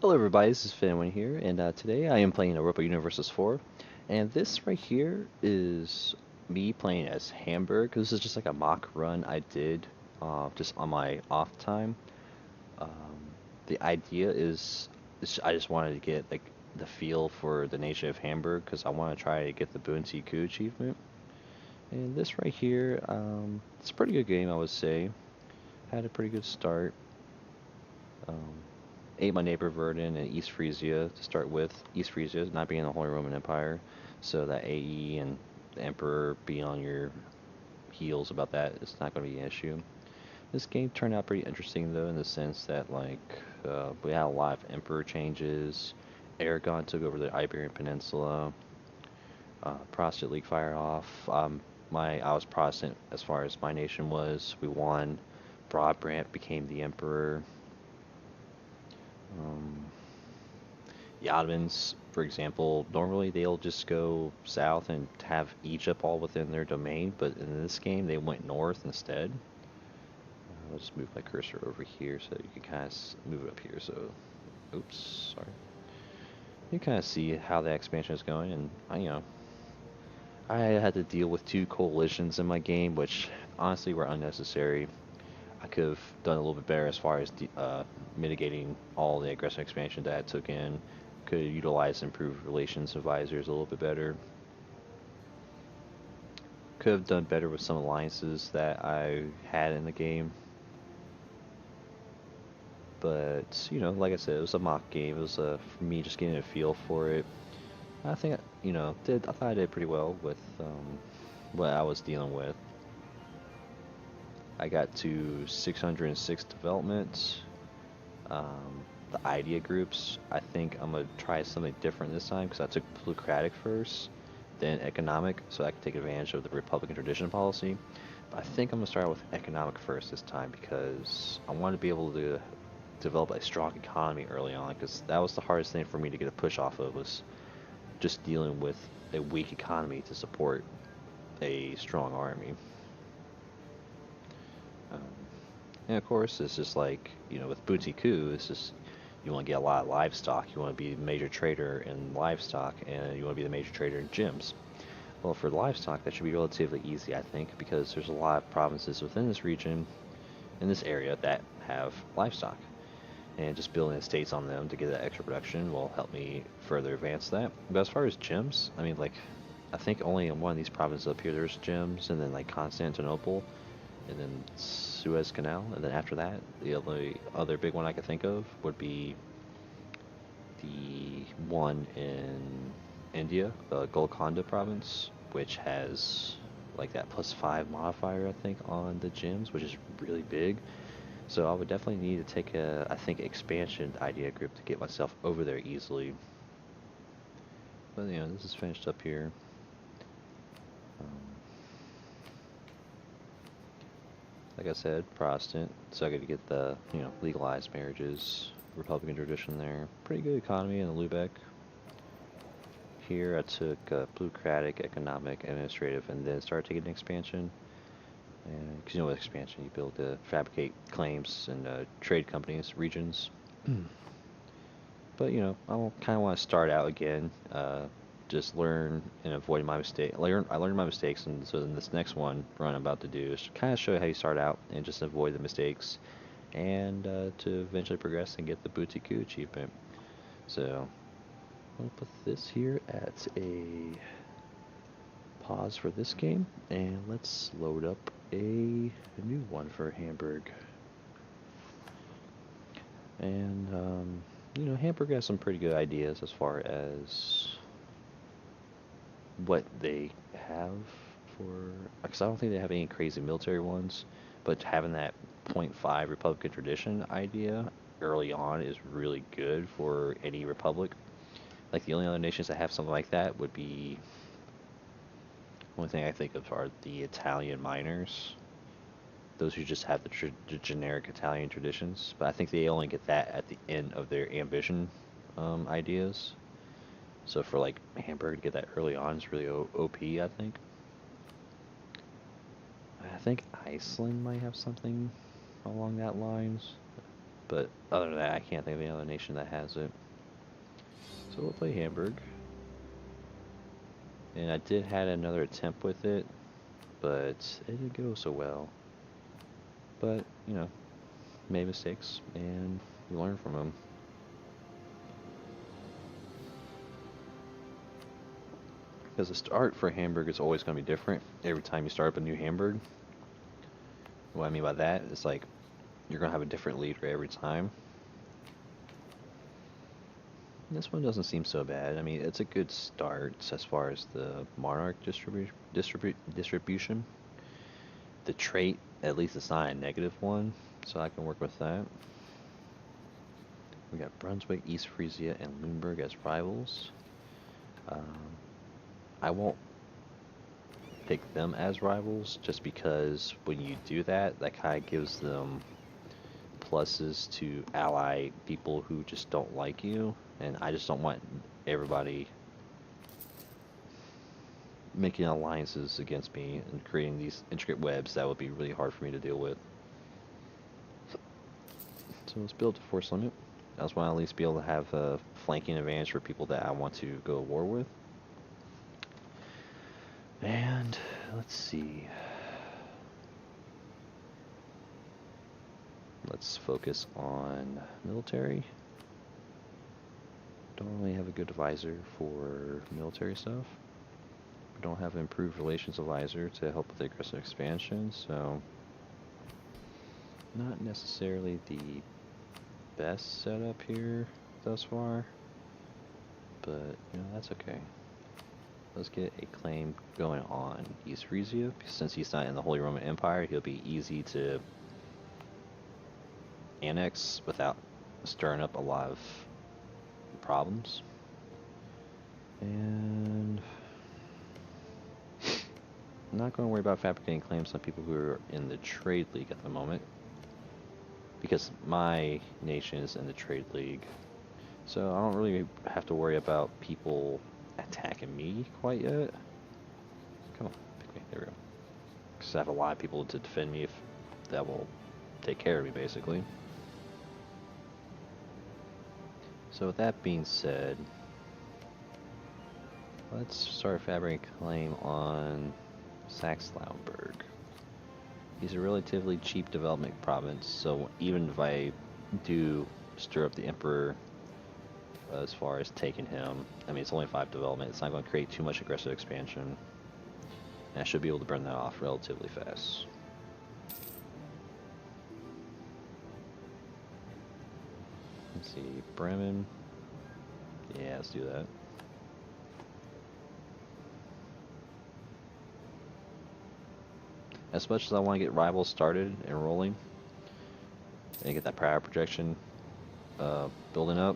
Hello everybody, this is Fenway here, and today I am playing Europa Universalis IV, and this right here is me playing as Hamburg. This is just like a mock run I did just on my off time. Um, the idea is I just wanted to get like the feel for the nation of Hamburg because I want to try to get the Bunte Kuh achievement. And this right here, it's a pretty good game I would say. Had a pretty good start. Um, ate my neighbor Verdun and East Frisia to start with. East Frisia not being the Holy Roman Empire, so that AE and the Emperor being on your heels about that is not going to be an issue. This game turned out pretty interesting though, in the sense that we had a lot of Emperor changes. Aragon took over the Iberian Peninsula. Protestant League fired off. I was Protestant as far as my nation was. We won. Broadbrant became the emperor. Um, The Ottomans, for example, normally they'll just go south and have Egypt all within their domain, but in this game they went north instead. I'll just move my cursor over here so you can kind of move it up here. So, oops, sorry. You kind of see how the expansion is going, and I had to deal with two coalitions in my game, which honestly were unnecessary. I could have done a little bit better as far as mitigating all the aggressive expansion that I took in. Could have utilized improved relations advisors a little bit better. Could have done better with some alliances that I had in the game. But, like I said, it was a mock game. It was for me just getting a feel for it. I think, I thought I did pretty well with what I was dealing with. I got to 606 development. The idea groups, I think I'm going to try something different this time because I took plutocratic first, then economic, so I can take advantage of the Republican tradition policy. But I think I'm going to start with economic first this time because I want to be able to develop a strong economy early on because that was the hardest thing for me to get a push off of was just dealing with a weak economy to support a strong army. Um, and of course, it's just like, with Bunte Kuh, it's just you want to get a lot of livestock. You want to be a major trader in livestock, and you want to be the major trader in gyms. Well, for livestock, that should be relatively easy, I think, because there's a lot of provinces within this region, in this area, that have livestock. And just building estates on them to get that extra production will help me further advance that. But as far as gyms, I mean, I think only in one of these provinces up here there's gyms, and then like Constantinople, and then Suez Canal, and then after that, the only other big one I could think of would be the one in India, the Golconda province, which has like that +5 modifier, I think, on the gyms, which is really big. So I would definitely need to take I think, expansion idea group to get myself over there easily. But this is finished up here. Um, like I said, Protestant, so I got to get the legalized marriages, Republican tradition there. Pretty good economy in Lubeck. Here I took plutocratic, economic, administrative, and then started taking expansion. And because with expansion, you build to fabricate claims and trade companies, regions. But I kind of want to start out again, just learn and avoid my mistake. I learned my mistakes, and so in this next run I'm about to do is kind of show you how you start out and just avoid the mistakes, and to eventually progress and get the Bunte Kuh achievement. So I'll put this here at a pause for this game, and let's load up a new one for Hamburg. And Hamburg has some pretty good ideas as far as what they have for. Because I don't think they have any crazy military ones, but having that .5 Republican tradition idea early on is really good for any republic. Like the only other nations that have something like that would be. Only thing I think of are the Italian miners. Those who just have the generic Italian traditions, but I think they only get that at the end of their ambition ideas. So for like Hamburg to get that early on is really OP, I think. I think Iceland might have something along that lines. But other than that, I can't think of any other nation that has it. So we'll play Hamburg. And I did had another attempt with it, but it didn't go so well. But, you know, made mistakes, and we learn from them. Because the start for Hamburg is always going to be different every time you start up a new Hamburg. What I mean by that is like you're going to have a different leader every time. And this one doesn't seem so bad. I mean, it's a good start as far as the monarch distribution. The trait, at least it's not a negative one, so I can work with that. We got Brunswick, East Frisia, and Lüneburg as rivals. I won't pick them as rivals just because when you do that, that kind of gives them pluses to ally people who just don't like you, and I just don't want everybody making alliances against me and creating these intricate webs that would be really hard for me to deal with. So let's build a force limit. I just want to at least be able to have a flanking advantage for people that I want to go to war with. And let's see. Let's focus on military. Don't really have a good advisor for military stuff. We don't have an improved relations advisor to help with the aggressive expansion, so not necessarily the best setup here thus far, but you know, that's okay. Let's get a claim going on East Frisia. Since he's not in the Holy Roman Empire, he'll be easy to annex without stirring up a lot of problems. And I'm not going to worry about fabricating claims on people who are in the trade league at the moment, because my nation is in the trade league, so I don't really have to worry about people attacking me quite yet. Come on, pick me. There we go. Because I have a lot of people to defend me if that will take care of me, basically. So with that being said, let's start fabricating a claim on Saxe-Lauenburg. He's a relatively cheap development province, so even if I do stir up the Emperor as far as taking him, I mean, it's only 5 development, it's not going to create too much aggressive expansion. And I should be able to burn that off relatively fast. Let's see, Bremen. Yeah, let's do that. As much as I want to get rivals started and rolling, and get that power projection building up,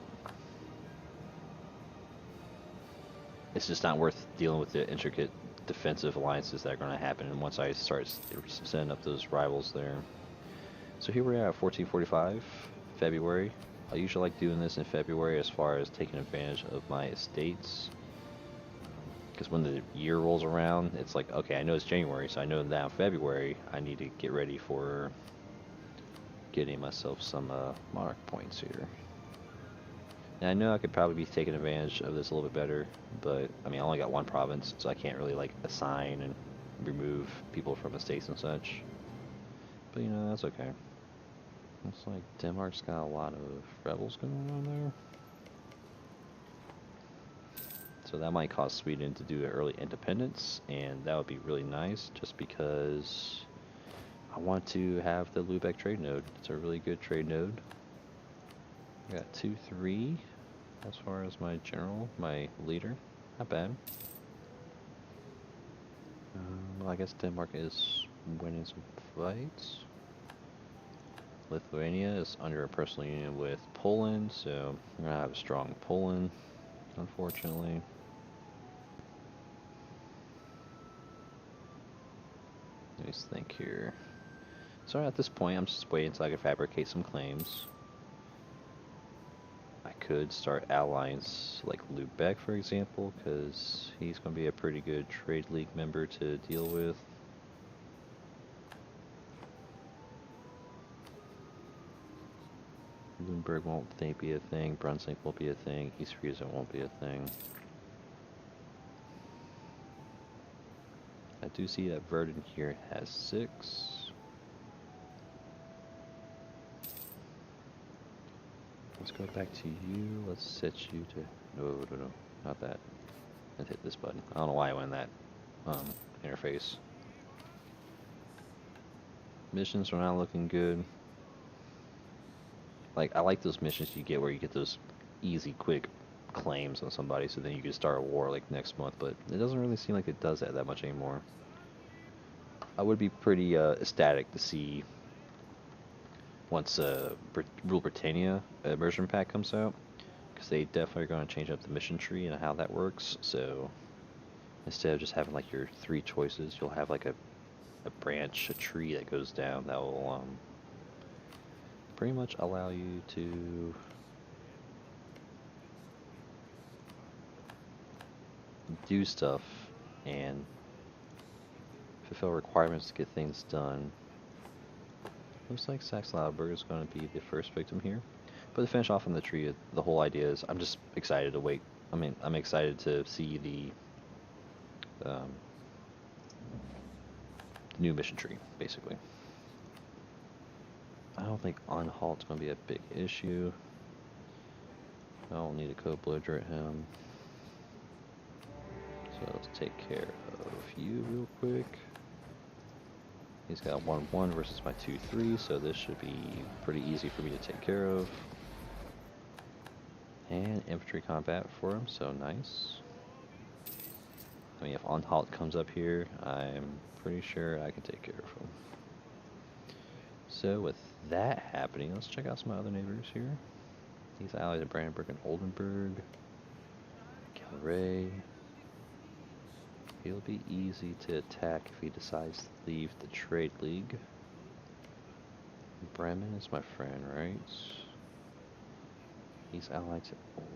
it's just not worth dealing with the intricate defensive alliances that are going to happen once I start setting up those rivals there. So here we are at 1445, February. I usually like doing this in February as far as taking advantage of my estates. Because when the year rolls around, it's like, okay, I know it's January, so I know now February I need to get ready for getting myself some monarch points here. And I know I could probably be taking advantage of this a little bit better, but I mean, I only got 1 province, so I can't really like assign and remove people from estates and such. But you know, that's okay. Looks like Denmark's got a lot of rebels going on there. So that might cause Sweden to do an early independence, and that would be really nice just because I want to have the Lübeck trade node. It's a really good trade node. I got 2-3 as far as my general, my leader. Not bad. Well, I guess Denmark is winning some fights. Lithuania is under a personal union with Poland, so we're going to have a strong Poland, unfortunately. Let me think here. So at this point, I'm just waiting until I can fabricate some claims. I could start allies like Lübeck, for example, because he's going to be a pretty good trade league member to deal with. Bloomberg won't be a thing. Brunswick won't be a thing. East Friesen won't be a thing. I do see that Verdun here has 6. Let's go back to you. Let's set you to... No, not that. Let's hit this button. I don't know why I went in that interface. Missions are not looking good. Like, I like those missions you get where you get those easy, quick claims on somebody, so then you can start a war like next month, but it doesn't really seem like it does that much anymore. I would be pretty ecstatic to see once Rule Britannia immersion pack comes out, because they definitely are going to change up the mission tree and how that works. So instead of just having like your 3 choices, you'll have like a branch, a tree that goes down that will pretty much allow you to do stuff and fulfill requirements to get things done. Looks like Saxe-Lauenburg is going to be the first victim here. But to finish off on the tree, the whole idea is I'm just excited to wait. I mean, I'm excited to see the new mission tree, basically. I don't think Anhalt's going to be a big issue. I don't need a code blower at him. So let's take care of you real quick. He's got 1-1 versus my 2-3, so this should be pretty easy for me to take care of. And infantry combat for him, so nice. I mean, if Anhalt comes up here, I'm pretty sure I can take care of him. So with that happening, let's check out some other neighbors here. These allies of Brandenburg and Oldenburg. Calais. He'll be easy to attack if he decides to leave the trade league. Bremen is my friend, right? He's allied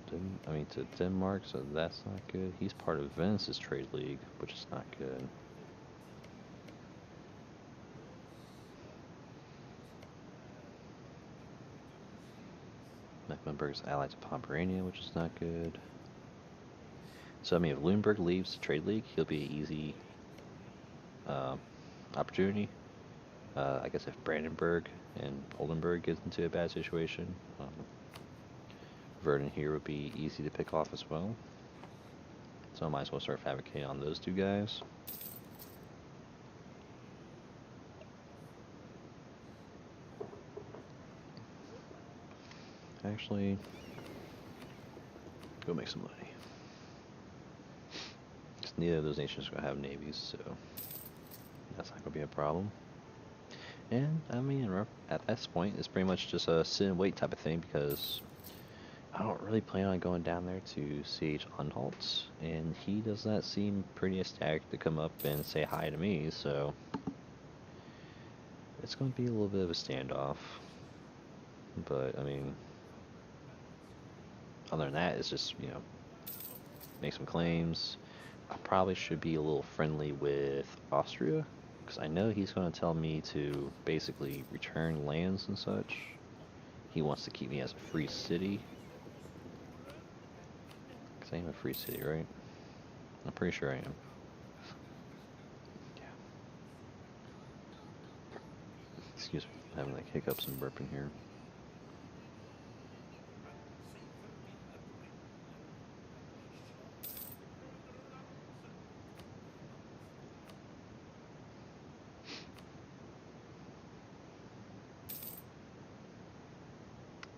to Denmark, so that's not good. He's part of Venice's trade league, which is not good. Mecklenburg's allied to Pomerania, which is not good. So, I mean, if Lüneburg leaves the trade league, he'll be an easy opportunity. I guess if Brandenburg and Oldenburg gets into a bad situation, Verdun here would be easy to pick off as well. So I might as well start fabricating on those 2 guys. Actually, go make some money. Neither of those nations are going to have navies, so that's not going to be a problem. And, I mean, at this point, it's pretty much just a sit and wait type of thing, because I don't really plan on going down there to siege Anhalt, and he does not seem pretty ecstatic to come up and say hi to me, so it's going to be a little bit of a standoff. But, I mean, other than that, it's just, you know, make some claims. I probably should be a little friendly with Austria, because I know he's going to tell me to basically return lands and such. He wants to keep me as a free city. Because I am a free city, right? I'm pretty sure I am. Yeah. Excuse me, I'm having like hiccups and burping here.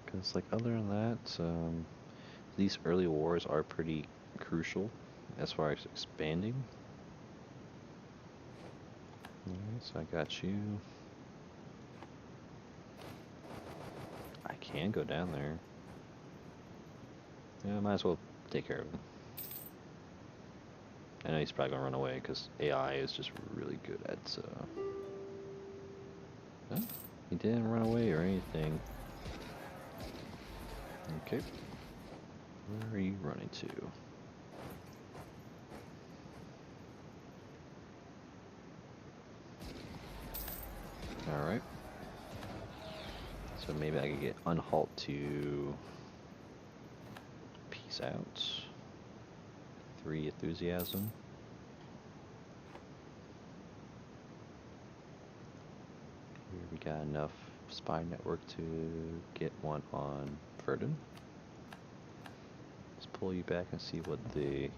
Because, like, other than that, these early wars are pretty crucial as far as expanding. Alright, so I got you. I can go down there. Yeah, I might as well take care of him. I know he's probably gonna run away because AI is just really good at. Oh, he didn't run away or anything. Okay. Where are you running to? Alright. Let's So maybe I could get Unhalt to peace out. 3 enthusiasm. Here we got enough spy network to get one on Verdun. Let's pull you back and see what the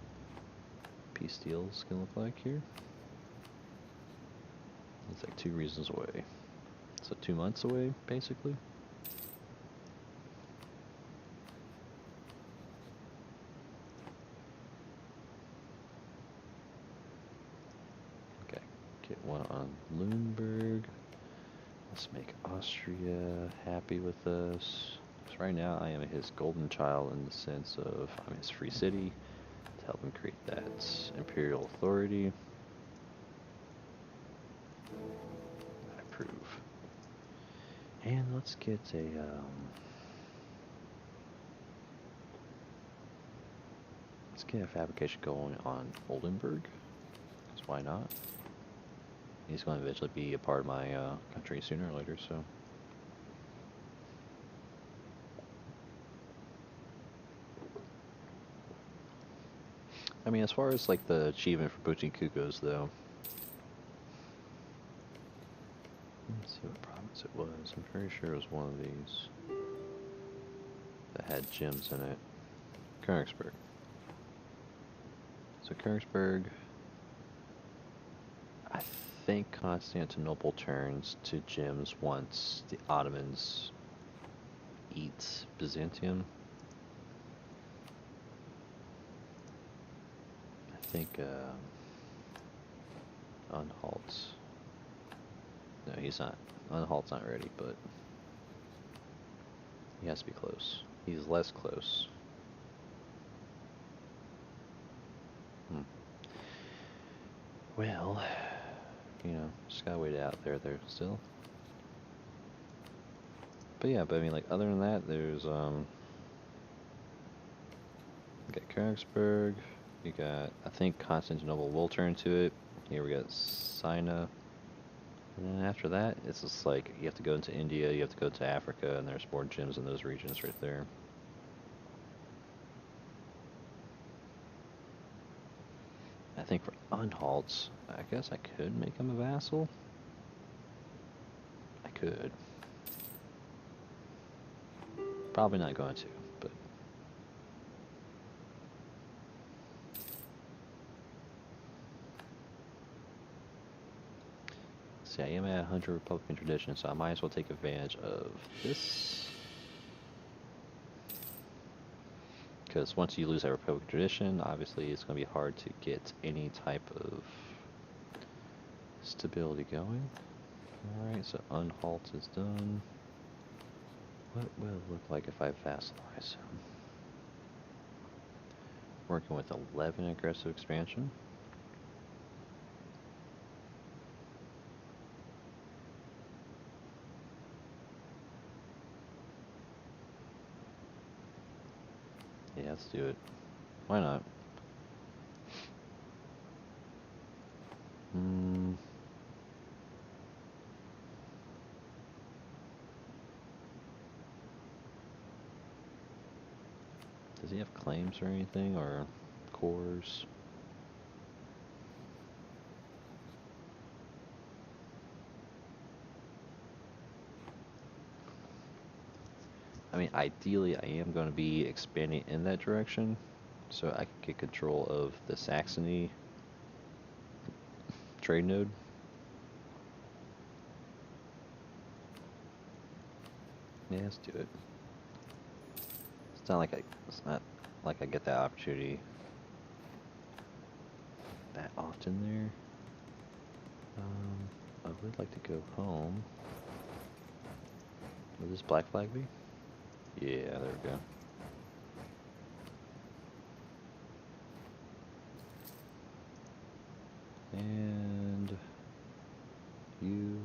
peace deal is gonna look like here. It's like 2 reasons away. So 2 months away, basically. Okay, get one on Lüneburg. Let's make Austria happy with us. Because right now I am his golden child in the sense of I'm his free city to help him create that imperial authority. I approve. And let's get a let's get a fabrication going on Oldenburg. Because why not? He's going to eventually be a part of my country sooner or later, so. I mean, as far as like the achievement for Bunte Kuh goes, though. Let's see what province it was. I'm pretty sure it was one of these that had gems in it. Königsberg. So Königsberg, I think Constantinople turns to gems once the Ottomans eat Byzantium. I think Unhalt's. No, he's not. Unhalt's not ready, but he has to be close. He's less close. Well, you know, just gotta wait it out there still. But yeah, I mean, like, other than that, there's, you got Königsberg, you got, I think Constantinople will turn to it. Here we got Sina. And then after that, it's just like, you have to go into India, you have to go to Africa, and there's more gems in those regions right there. I think for Unhalts, I guess I could make him a vassal. I could. Probably not going to, but. See, I am at 100 Republican tradition, so I might as well take advantage of this. Because once you lose that Republican tradition, obviously it's going to be hard to get any type of stability going. Alright, so Unhalt is done. What will it look like if I vassalize him? Working with 11 aggressive expansion. Yeah, let's do it. Why not? Does he have claims or anything, or cores? I mean, ideally, I am going to be expanding in that direction, so I can get control of the Saxony trade node. Yeah, let's do it. It's not like I get that opportunity that often there. I would like to go home. Will this black flag be? Yeah, there we go. And you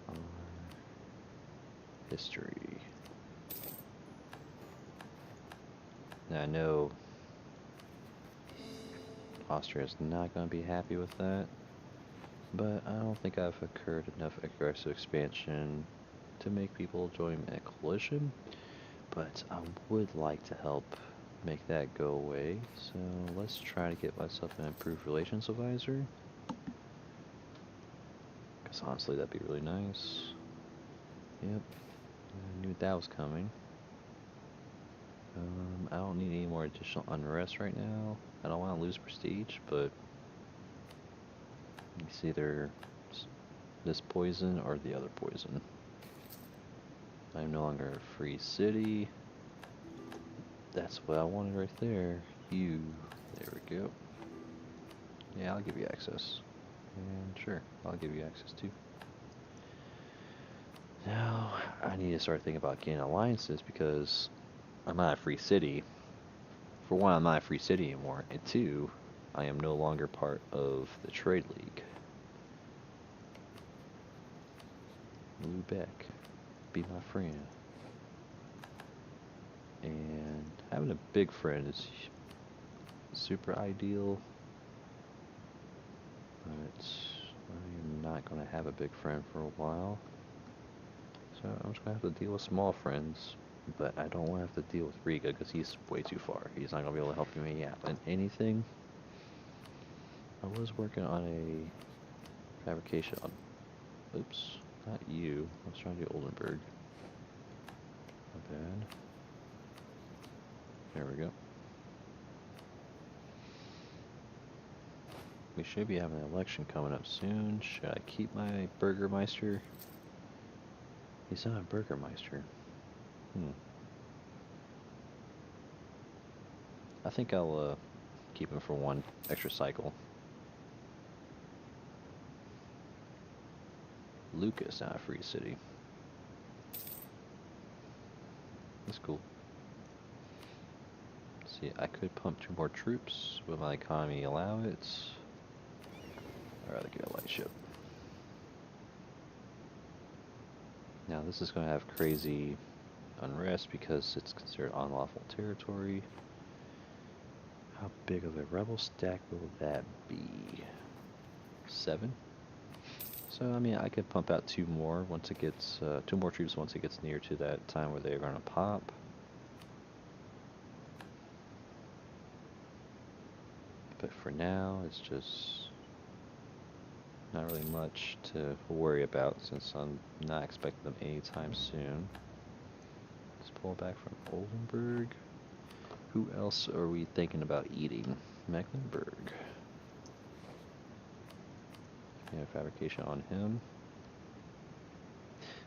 are history. Now I know Austria's not going to be happy with that, but I don't think I've occurred enough aggressive expansion to make people join a coalition, but I would like to help make that go away. So let's try to get myself an improved relations advisor. Because honestly, that'd be really nice. Yep, I knew that was coming. I don't need any more additional unrest right now. I don't want to lose prestige, but it's either this poison or the other poison. I'm no longer a free city. That's what I wanted right there. You. There we go. Yeah, I'll give you access. And sure, I'll give you access too. Now, I need to start thinking about getting alliances because I'm not a free city. For one, I'm not a free city anymore. And two, I am no longer part of the trade league. Lubeck, be my friend. And having a big friend is super ideal. But I am not going to have a big friend for a while. So I'm just going to have to deal with small friends. But I don't want to have to deal with Riga because he's way too far. He's not going to be able to help me out in anything. I was working on a fabrication on... Oops, not you. I was trying to do Oldenburg. My bad. There we go. We should be having an election coming up soon. Should I keep my Burgermeister? He's not a Burgermeister. I think I'll keep him for one extra cycle. Lucas, not a free city. That's cool. See, I could pump 2 more troops. Will my economy allow it? I'd rather get a light ship. Now this is going to have crazy unrest because it's considered unlawful territory. How big of a rebel stack will that be? 7? So I mean, I could pump out 2 more once it gets 2 more troops once it gets near to that time where they're going to pop. But for now, it's just not really much to worry about since I'm not expecting them anytime soon. Let's pull back from Oldenburg. Who else are we thinking about eating? Mecklenburg. Yeah, fabrication on him.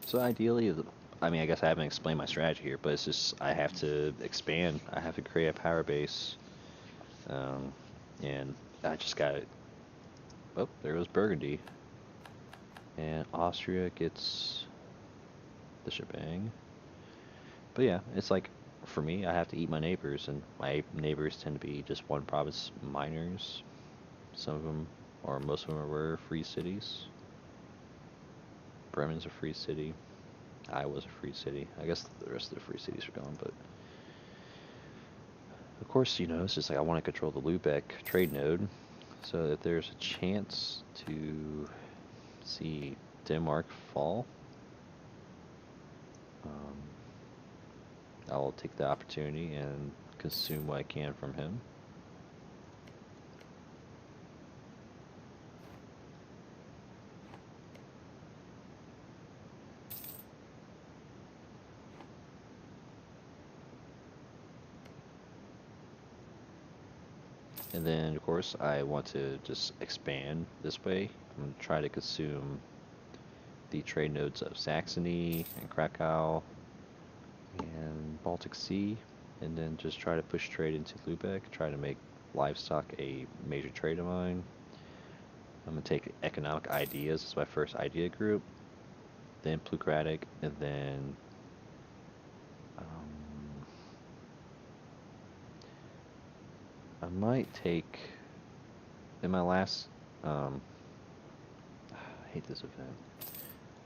So ideally, I mean, I guess I haven't explained my strategy here, but it's just I have to expand. I have to create a power base. And I just got it. Oh, there goes Burgundy. And Austria gets the shebang. But yeah, it's like, for me, I have to eat my neighbors, and my neighbors tend to be just one province minors. Some of them, or most of them, were free cities. Bremen's a free city. Iowa's a free city. I guess the rest of the free cities are gone, but... Of course, you know, it's just like I want to control the Lubeck trade node, so that there's a chance to see Denmark fall. I'll take the opportunity and consume what I can from him. And then, of course, I want to just expand this way. I'm going to try to consume the trade nodes of Saxony and Krakow and Baltic Sea, and then just try to push trade into Lubeck, try to make livestock a major trade of mine. I'm going to take economic ideas as my first idea group, then plutocratic, and then I might take, in my last, I hate this event.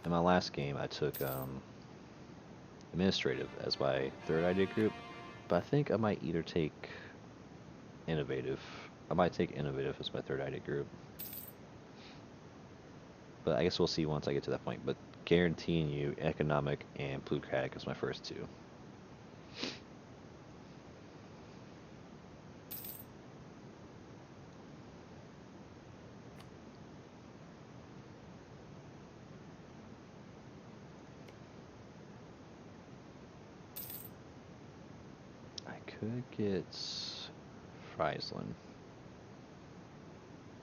In my last game, I took administrative as my third idea group, but I think I might either take innovative. I might take innovative as my third idea group. But I guess we'll see once I get to that point. But guaranteeing you economic and plutocratic as my first two. I could get Friesland.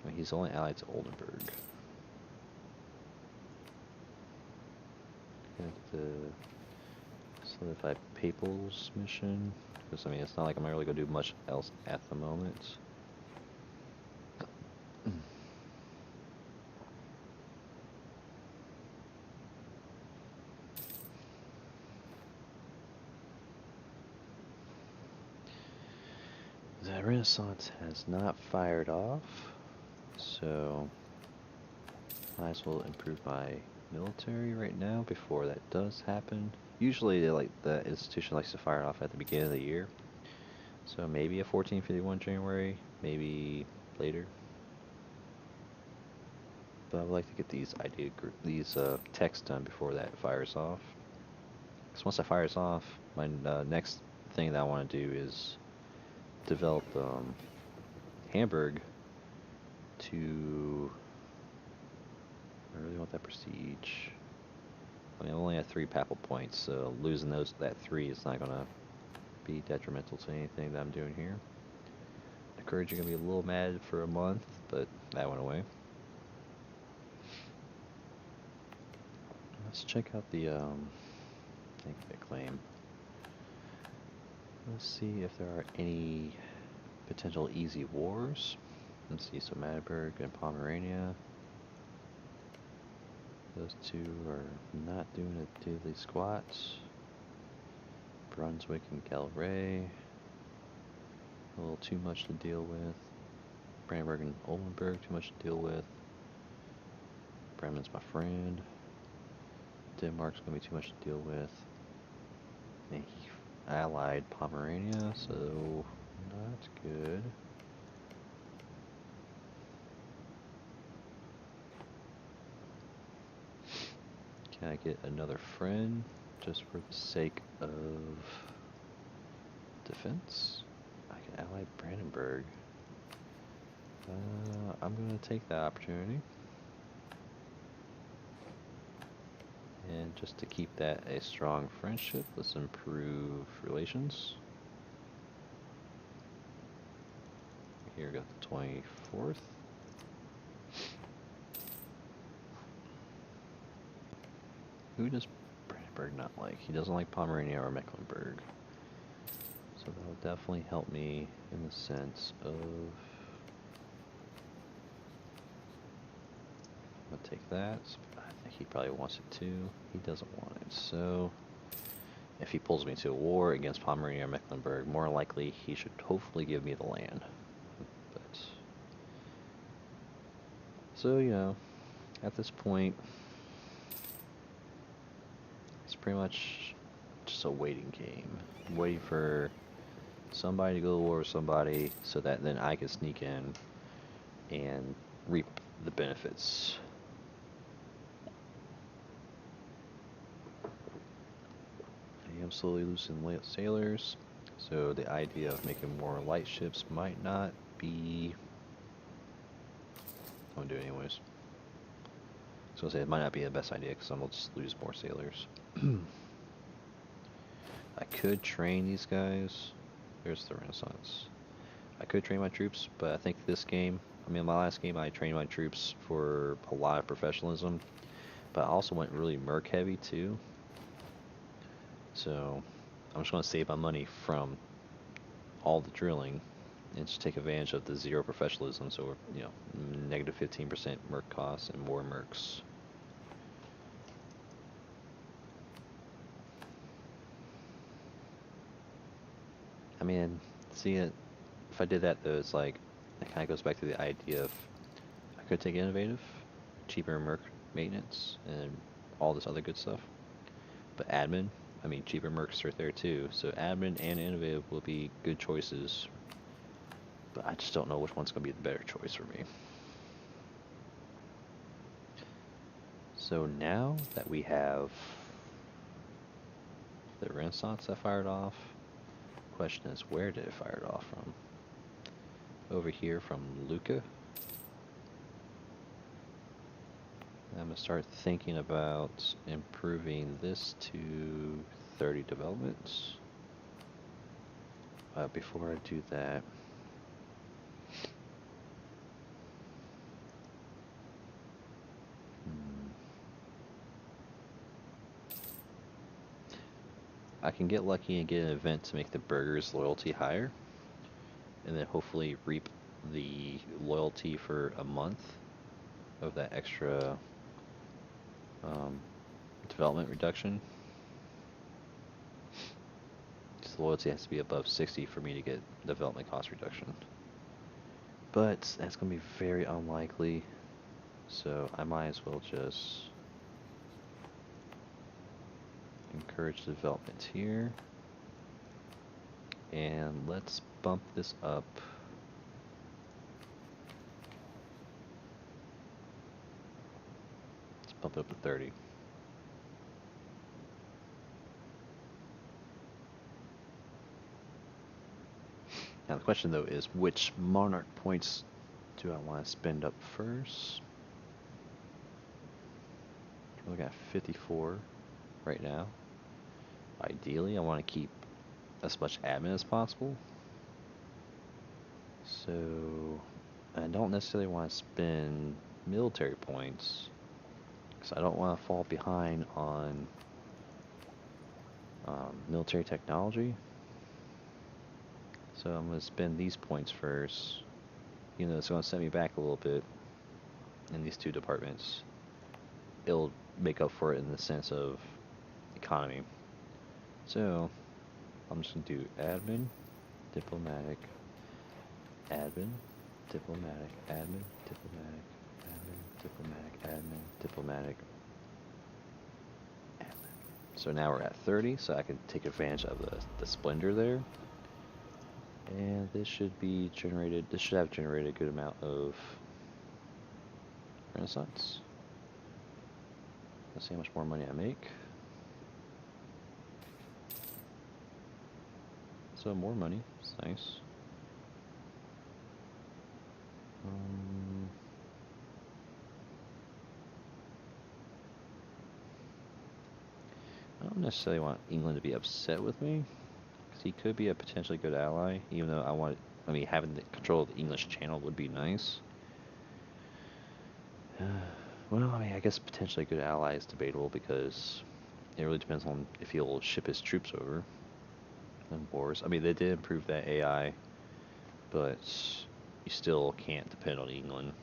I mean, he's only allied to Oldenburg. Got the solidify Papal's mission, because I mean it's not like I'm really gonna do much else at the moment. The Renaissance has not fired off, so might as well improve my military right now before that does happen. Usually, the institution likes to fire it off at the beginning of the year, so maybe a 1451 January, maybe later. But I would like to get these texts done before that fires off. Because once that fires off, my next thing that I want to do is develop Hamburg to. I really want that prestige. I mean, I only have 3 papal points, so losing that 3 is not gonna be detrimental to anything that I'm doing here. The courage are gonna be a little mad for a month, but that went away. Let's check out the claim. Let's see if there are any potential easy wars. Let's see, so Magdeburg and Pomerania. Those two are not doing a diddly squat. Brunswick and Galray. A little too much to deal with. Brandenburg and Oldenburg, too much to deal with. Bremen's my friend. Denmark's gonna be too much to deal with. And he allied Pomerania, so not good. Can I get another friend just for the sake of defense? I can ally Brandenburg. I'm gonna take that opportunity. And just to keep that a strong friendship, let's improve relations. Here we got the 24th. Who does Brandenburg not like? He doesn't like Pomerania or Mecklenburg. So that'll definitely help me in the sense of... I'm gonna take that. I think he probably wants it too. He doesn't want it. So if he pulls me to a war against Pomerania or Mecklenburg, more likely he should hopefully give me the land. But so, you know, at this point, it's pretty much just a waiting game. I'm waiting for somebody to go to war with somebody so that then I can sneak in and reap the benefits. I am slowly losing sailors, so the idea of making more light ships might not be... I'm gonna do it anyways. I was gonna say it might not be the best idea because I'm gonna just lose more sailors. I could train these guys. There's the Renaissance. I could train my troops, but I think this game, I mean my last game I trained my troops for a lot of professionalism, but I also went really merc heavy too. So I'm just going to save my money from all the drilling and just take advantage of the 0 professionalism, so we're, you know, negative 15% merc costs and more mercs. I mean, see it. If I did that though, it's like it kind of goes back to the idea of I could take innovative, cheaper merc maintenance, and all this other good stuff. But admin, I mean, cheaper mercs right there too. So admin and innovative will be good choices. But I just don't know which one's going to be the better choice for me. So now that we have the Renaissance that fired off, question is, where did it fire it off from? Over here from Lucca. I'm going to start thinking about improving this to 30 developments. Before I do that, I can get lucky and get an event to make the burgers loyalty higher, and then hopefully reap the loyalty for a month of that extra development reduction. Because the loyalty has to be above 60 for me to get development cost reduction. But that's going to be very unlikely, so I might as well just encourage development here. And let's bump this up. Let's bump it up to 30. Now the question though is, which monarch points do I want to spend up first? We're looking at 54 right now. Ideally, I want to keep as much admin as possible. So I don't necessarily want to spend military points, because I don't want to fall behind on military technology. So I'm going to spend these points first, even though it's going to set me back a little bit in these two departments. It'll make up for it in the sense of economy. So I'm just going to do admin, diplomatic, admin, diplomatic, admin, diplomatic, admin, diplomatic, admin, diplomatic, admin. So now we're at 30, so I can take advantage of the splendor there. And this should be generated, this should have generated a good amount of Renaissance. Let's see how much more money I make. So more money, it's nice. I don't necessarily want England to be upset with me, because he could be a potentially good ally, even though having the control of the English Channel would be nice. Well, I guess potentially a good ally is debatable, because it really depends on if he'll ship his troops over in wars. They did improve that AI, but you still can't depend on England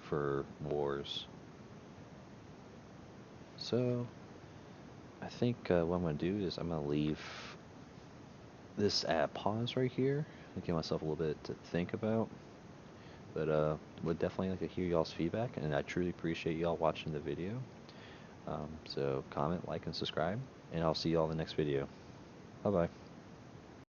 for wars. So I think what I'm going to do is I'm going to leave this at pause right here and give myself a little bit to think about. But would definitely like to hear y'all's feedback, and I truly appreciate y'all watching the video. So comment, like, and subscribe, and I'll see y'all in the next video. Bye bye.